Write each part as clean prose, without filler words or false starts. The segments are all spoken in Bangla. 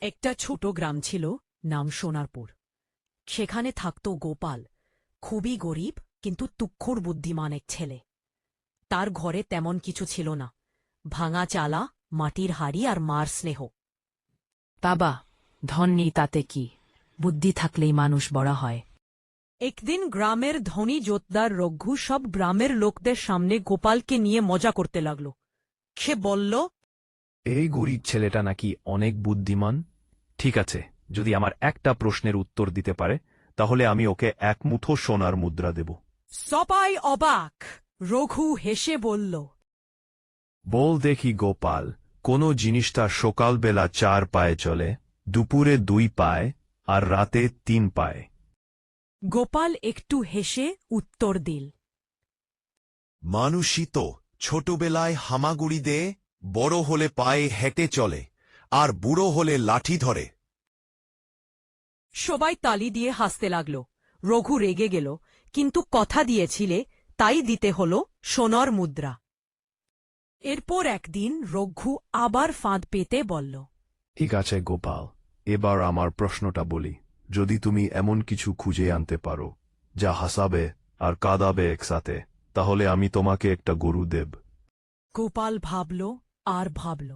একটা ছোট গ্রাম ছিল, নাম সোনারপুর। সেখানে থাকত গোপাল, খুবই গরিব কিন্তু তুক্ষুর বুদ্ধিমান এক ছেলে। তার ঘরে তেমন কিছু ছিল না, ভাঙা চালা, মাটির হাড়ি আর মার স্নেহ। বাবা, ধন নেই তাতে কি, বুদ্ধি থাকলেই মানুষ বড় হয়। একদিন গ্রামের ধনী জোতদার রঘু সব গ্রামের লোকদের সামনে গোপালকে নিয়ে মজা করতে লাগল। সে বলল, এই গরিব ছেলেটা নাকি অনেক বুদ্ধিমান। ঠিক আছে, যদি আমার একটা প্রশ্নের উত্তর দিতে পারে তাহলে আমি ওকে এক মুঠো সোনার মুদ্রা দেব। সবাই অবাক। রঘু হেসে বলল, বল দেখি গোপাল, কোন জিনিসটা সকালবেলা 4 পায়ে চলে, দুপুরে 2 পায়ে আর রাতে 3 পায়ে? গোপাল একটু হেসে উত্তর দিল, মানুষই তো ছোটবেলায় হামাগুড়ি দেয়, বড় হলে পায়ে হেঁটে চলে, আর বুড়ো হলে লাঠি ধরে। সবাই তালি দিয়ে হাসতে লাগল। রঘু রেগে গেল, কিন্তু কথা দিয়েছিলে তাই দিতে হল সোনার মুদ্রা। এরপর একদিন রঘু আবার ফাঁদ পেতে বলল, ঠিক আছে গোপাল, এবার আমার প্রশ্নটা বলি। যদি তুমি এমন কিছু খুঁজে আনতে পারো যা হাসাবে আর কাঁদাবে একসাথে, তাহলে আমি তোমাকে একটা গরু দেব। গোপাল ভাবল আর ভাবল।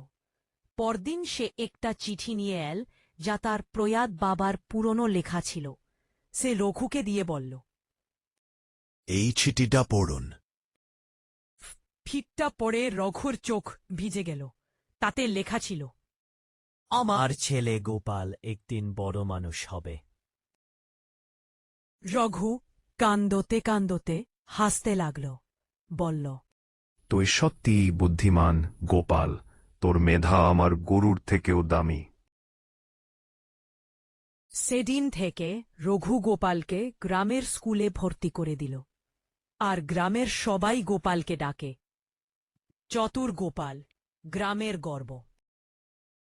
পরদিন সে একটা চিঠি নিয়ে এল, যা তার প্রয়াত বাবার পুরনো লেখা ছিল। সে রঘুকে দিয়ে বলল, এই চিঠিটা পড়ুন। ফিটটা পড়ে রঘুর চোখ ভিজে গেল। তাতে লেখা ছিল, আমার ছেলে গোপাল একদিন বড় মানুষ হবে। রঘু কান্দতে কান্দতে হাসতে লাগল, বলল, তুই সত্যিই বুদ্ধিমান গোপাল, তোর মেধা আমার গরুর থেকেও দামি। সেদিন থেকে রঘু গোপালকে গ্রামের স্কুলে ভর্তি করে দিল, আর গ্রামের সবাই গোপালকে ডাকে চতুর গোপাল, গ্রামের গর্ব।